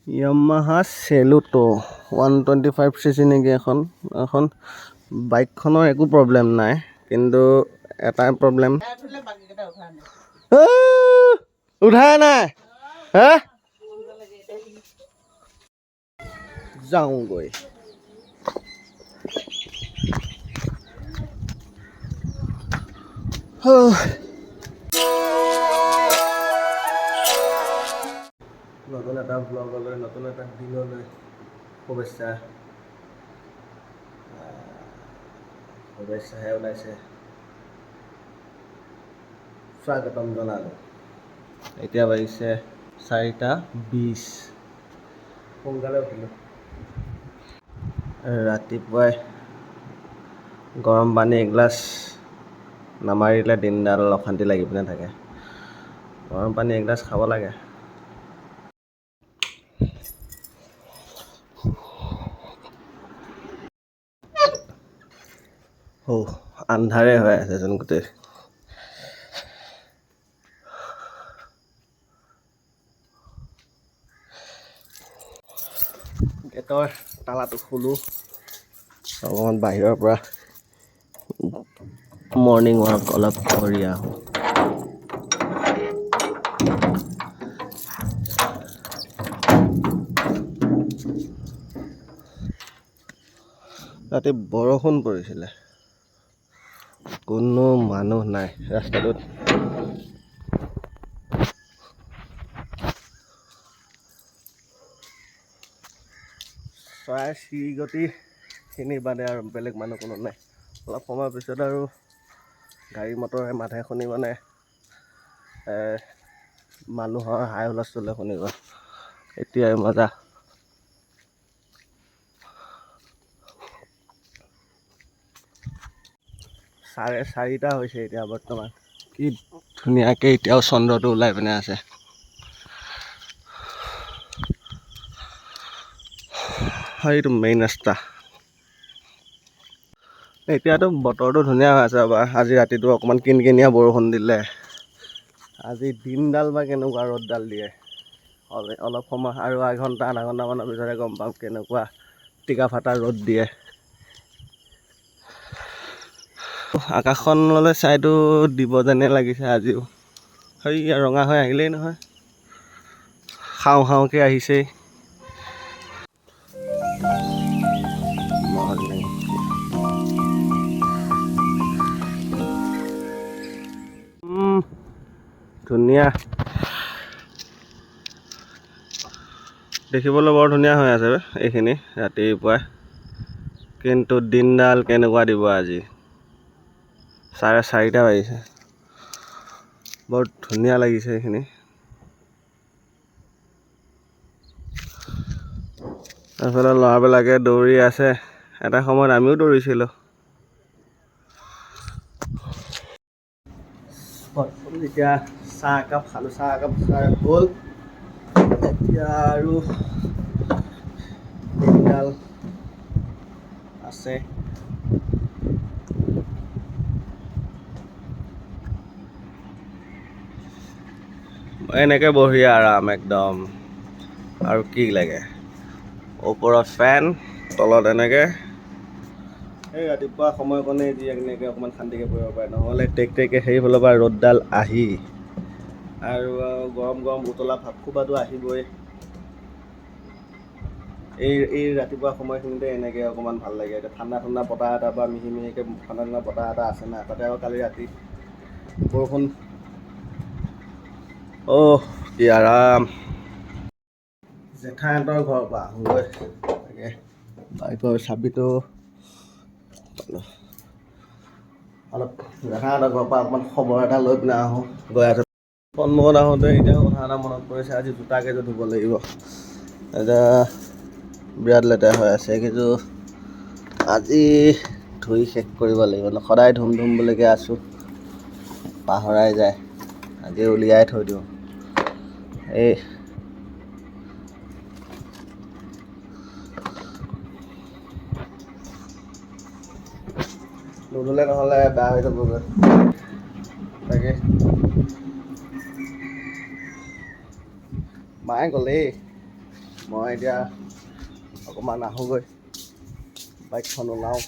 Yamaha Celeto 125cc নেকি এখন বাইকখনৰ একো প্ৰব্লেম নাই, কিন্তু এটাই প্ৰব্লেম উঠাই নাই হে যাওঁগৈ। নতুন এটা ব্লগলৈ, নতুন এটা দিনলৈ শুভেচ্ছাহে ওলাইছে, স্বাগতম জনালোঁ। এতিয়া বাজিছে 4:20, সোনকালে উঠিলোঁ। ৰাতিপুৱাই গৰম পানী এগিলাচ নামাৰিলে দিনডাল অশান্তি লাগি পিনে থাকে। গৰম পানী এগিলাচ খাব লাগে। আন্ধাৰে হৈ আছে চোন গোটেই। গেটৰ তালাটো খোলোঁ, অকণমান বাহিৰৰ পৰা মৰ্ণিং ৱাক অলপ কৰি আহোঁ। ৰাতি বৰষুণ পৰিছিলে, কোনো মানুহ নাই ৰাস্তাটোত। চৰাই চিৰিকটিখিনি বাদে আৰু বেলেগ মানুহ কোনো নাই। অলপ সময়ৰ পিছত আৰু গাড়ী মটৰে মাতহে শুনিব নে মানুহৰ হাই হুলস্থুলে শুনিব। এতিয়াই মজা। চাৰে 4টা হৈছে এতিয়া বৰ্তমান। কি ধুনীয়াকৈ এতিয়াও চন্দ্ৰটো ওলাই পিনে আছে। এইটো মেইন ৰাস্তা। এতিয়াতো বতৰটো ধুনীয়া হৈ আছে। আজি ৰাতিটো অকণমান কিনকিনীয়া বৰষুণ দিলে, আজি দিনডাল বা কেনেকুৱা ৰ'দডাল দিয়ে। অলপ সময় আৰু আধা ঘণ্টামানৰ পিছতে গম পাম কেনেকুৱা টিকা ফটা ৰ'দ দিয়ে। আকাশখনলৈ চাইতো দিব যেনে লাগিছে আজিও। সেই ৰঙা হৈ আহিলেই নহয়, খাওঁ খাওঁকৈ আহিছেই। ধুনীয়া, দেখিবলৈ বৰ ধুনীয়া হৈ আছে এইখিনি ৰাতিপুৱাই, কিন্তু দিনডাল কেনেকুৱা দিব আজি। 4:30 বাজিছে, বৰ ধুনীয়া লাগিছে এইখিনি। তাৰপিছতে ল'ৰাবিলাকে দৌৰি আছে, এটা সময়ত আমিও দৌৰিছিলোঁ। এতিয়া চাহ একাপ খালোঁ, চাহ হ'ল। এতিয়া আৰু দিনডাল আছে। এনেকৈ বহি আৰাম একদম, আৰু কি লাগে। ওপৰত ফেন, তলত এনেকৈ এই ৰাতিপুৱা সময়কণেই যি এনেকৈ অকণমান শান্তিকৈ পৰিব পাৰে, নহ'লে টেক সেইফালৰ পৰা ৰ'দডাল আহি আৰু গৰম উতলা ভাপ খোপাটো আহিবই। এই ৰাতিপুৱা সময়খিনিতে এনেকৈ অকণমান ভাল লাগে। এতিয়া ঠাণ্ডা বতাহ এটা বা মিহিকৈ ঠাণ্ডা বতাহ এটা আছে না, তাতে আৰু কালি ৰাতি বৰষুণ। কি আৰাম। জেঠাইহঁতৰ ঘৰৰ পৰা আহোঁগৈ, তাকে বাইকৰ চাবিটো অলপ জেঠাইহঁতৰ ঘৰৰ পৰা অকণমান খবৰ এটা লৈ পিনে আহোঁ। গৈ আছোঁ সন্মুখত আহোঁতে এতিয়া কথা এটা মনত পৰিছে, আজি জোতাকেইযোৰ ধুব লাগিব। এতিয়া বিৰাট লেতেৰা হৈ আছে, কিন্তু আজি ধুই শেষ কৰিব লাগিব। সদায় ধুম বুলিকৈ আছোঁ, পাহৰাই যায়। আজি উলিয়াই থৈ দিওঁ। এই নুধুলে নহ'লে বেয়া হৈ যাবগৈ। তাকে মায়ে গ'লেই। মই এতিয়া অকণমান আহোঁগৈ, বাইকখন ওলাওঁ।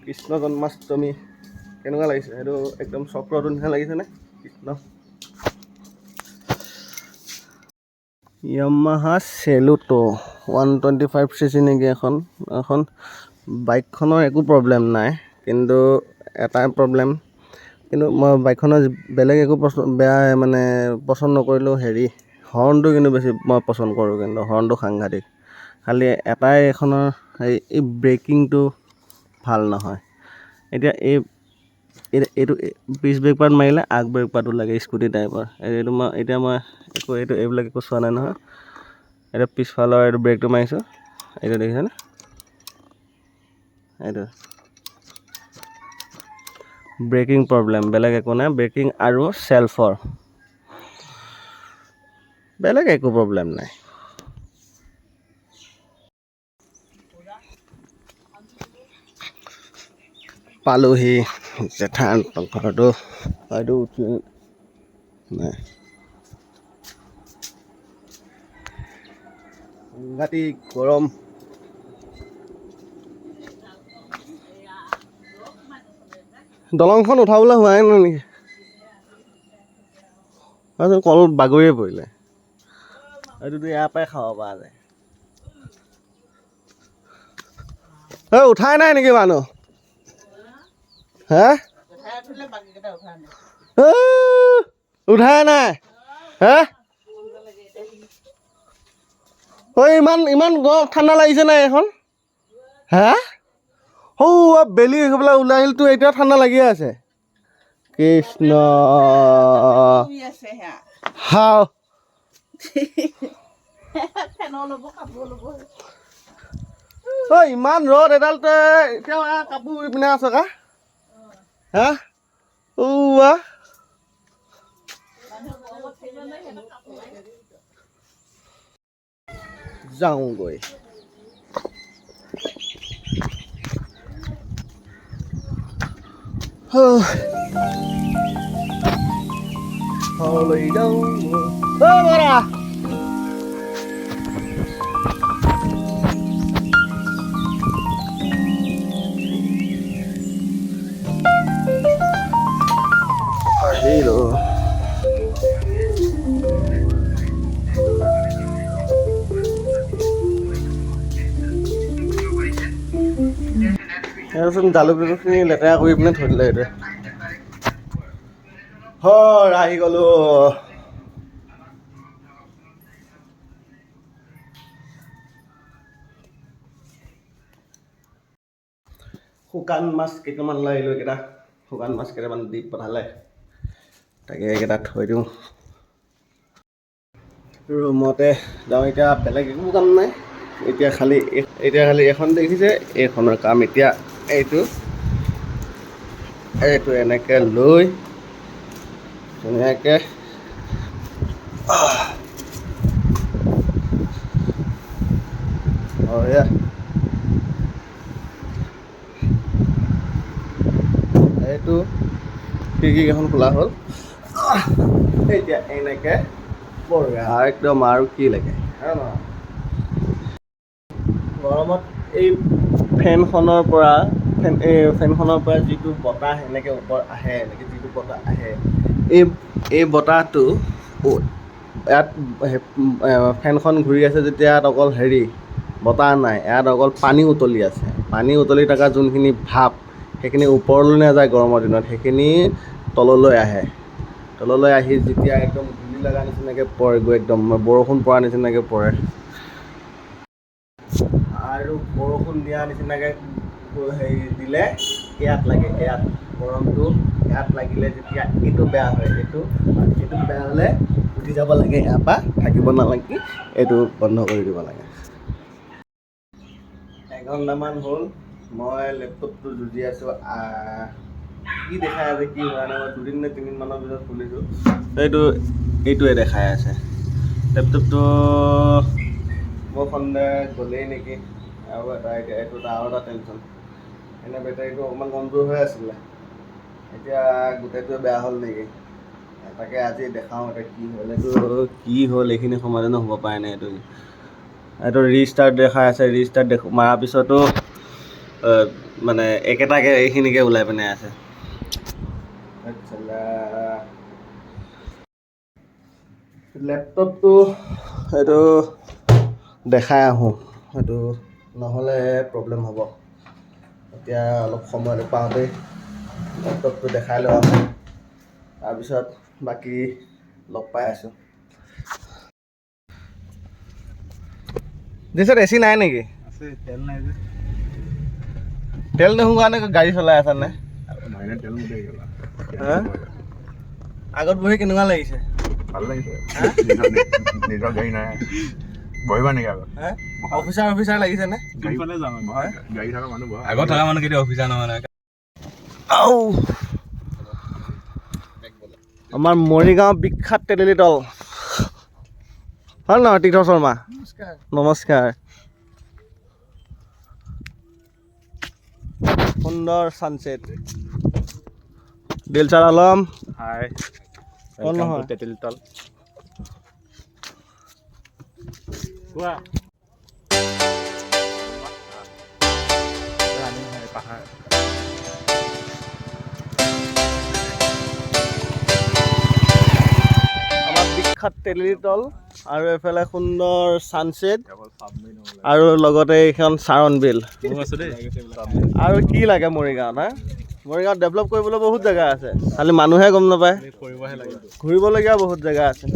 কৃষ্ণ জন্মাষ্টমী কেনেকুৱা লাগিছে? সেইটো একদম চক্ৰটোৰ নিচিনা লাগিছেনে? কৃষ্ণ য়ামাহা চেলুটো 125 cc নেকি এখন বাইকখনৰ একো প্ৰব্লেম নাই, কিন্তু এটাই প্ৰব্লেম, কিন্তু মই বাইকখনৰ বেলেগ একো বেয়া মানে পচন্দ নকৰিলোঁ। হৰ্ণটো কিন্তু বেছি মই পচন্দ কৰোঁ, কিন্তু হৰ্ণটো সাংঘাতিক। খালি এটাই এখনৰ এই ব্ৰেকিংটো ভাল নহয়। এতিয়া এইটো পিছ ব্ৰেক পাত মাৰিলে আগ ব্ৰেক পাতো লাগে স্কুটি টাইপৰ। এইবিলাক একো চোৱা নাই নহয়। এতিয়া পিছফালৰ এইটো ব্ৰেকটো মাৰিছোঁ, এইটো দেখিছেনে? এইটো ব্ৰেকিং প্ৰব্লেম, বেলেগ একো নাই। ব্ৰেকিং আৰু চেল্ফৰ, বেলেগ একো প্ৰব্লেম নাই। পালোহি জেঠাহঁতৰ ঘৰটো। এইটো উঠি নাই, ৰাতি গৰম। দলংখন উঠাবলৈ হোৱাই নাই নেকি? কল বাগৰিয়ে পৰিলে। এইটোতো ইয়াৰ পৰাই খাব পৰা যায়। উঠাই নাই নেকি মানুহ? হে উঠাই নাই? হে ইমান ঠাণ্ডা লাগিছে নাই এখন? হে বেলি সেইবিলাক ওলাই আহিলতো, এতিয়া ঠাণ্ডা লাগিয়ে আছে। কৃষ্ণ হাও ইমান ৰ'দ এডালতে এতিয়াও কাপোৰ পিন্ধা আছ কা? হা যাওঁগৈ। বৰা আহিলো। জালুকখিনি লেতেৰা কৰি পিনে থৈ দিলে এইটোৱে। আহি গ'লো। শুকান মাছ কেইটামান লৈ আহিলোঁ। শুকান মাছ কেইটামান দি পঠালে, তাকে এইকেইটা থৈ দিওঁ। ৰুমতে যাওঁ এতিয়া, বেলেগ একো কাম নাই। এতিয়া খালি এখন দেখিছে, এইখনৰ কাম এতিয়া এইটো এনেকৈ লৈ ধুনীয়াকৈ এইটো খিৰিকীকেইখন খোলা হ'ল। এতিয়া এনেকৈ বঢ়িয়া একদম, আৰু কি লাগে? গৰমত এই ফেনখনৰ পৰা যিটো বতাহ এনেকৈ ওপৰত আহে, এই বতাহটো ইয়াত ফেনখন ঘূৰি আছে যেতিয়া, ইয়াত অকল বতাহ নাই, ইয়াত অকল পানী উতলি আছে। পানী উতলি থকা যোনখিনি ভাপ, সেইখিনি ওপৰলৈ নাযায় গৰমৰ দিনত, সেইখিনি তললৈ আহি যেতিয়া একদম ধূলি লগা নিচিনাকৈ পৰেগৈ, একদম বৰষুণ পৰা নিচিনাকৈ পৰে। আৰু বৰষুণ দিয়া নিচিনাকৈ দিলে ইয়াত লাগে, গৰমটো ইয়াত লাগিলে যেতিয়া এইটো বেয়া হয়, এইটো বেয়া হ'লে উঠি যাব লাগে, ইয়াৰ পৰা থাকিব নালাগে, এইটো বন্ধ কৰি দিব লাগে। এঘণ্টামান হ'ল মই লেপটপটো যুঁজি আছোঁ। কি দেখাই আছে কি হোৱা নাই, মই 2 নে 3 দিনমানৰ পিছত খুলিছোঁ, এইটোৱে দেখাই আছে। লেপটপটো মোৰ সন্দেহ গ'লেই নেকি। আৰু এটা টেনশ্যন, বেটাৰীটো অকণমান কমজোৰ হৈ আছিলে, এতিয়া গোটেইটোৱে বেয়া হ'ল নেকি। তাকে আজি দেখাওঁ এতিয়া কি হ'ল। এইটো কি হ'ল এইখিনি সমাধানো হ'ব পাৰে নাই। এইটো ৰিষ্টাৰ্ট দেখাই আছে। ৰিষ্টাৰ্ট মৰাৰ পিছতো মানে একেটাকে এইখিনিকে ওলাই পিনে আছে। লেপটপটো এইটো দেখাই আহোঁ, সেইটো নহ'লে প্ৰব্লেম হ'ব। এতিয়া অলপ সময় পাওঁতেই লেপটপটো দেখাই লওঁ, তাৰপিছত বাকী লগ পাই আছোঁ। দিছত এ চি নাই নেকি? আছে, তেল নাই যে। তেল নোহোৱা কাৰণে গাড়ী চলাই আছা নে? তেল মুঠি গ'লা। আগত বহি কেনেকুৱা লাগিছে? ভাল লাগিছে। নিজৰ গাড়ী নাই, বহিবা নেকি আগত? অফিচাৰ লাগিছে নে? গাড়ীফালে যাম। গাড়ী থকা মানুহ বহা। আগত থকা মানুহ কেতিয়া অফিচাৰ নহয় নহয়। আমাৰ মৰিগাঁও বিখ্যাত তেতেলী তল হয় নহয় তীৰ্থ শৰ্মা? নমস্কাৰ। সুন্দৰ ছানছেট। দিলছাৰ আলম হাই, কোন নহয়? তেতেলী তল। কোৱা। পাহাৰ। আমাৰ বিখ্যাত তেতেলী তল আৰু এইফালে সুন্দৰ ছানছেট আৰু লগতে এইখন চাৰণ বিল। আৰু কি লাগে মৰিগাঁৱত? মৰিগাঁৱত ডেভেলপ কৰিবলৈ বহুত জেগা আছে, খালি মানুহে গম নাপায়। ঘূৰিবলগীয়া বহুত জেগা আছে।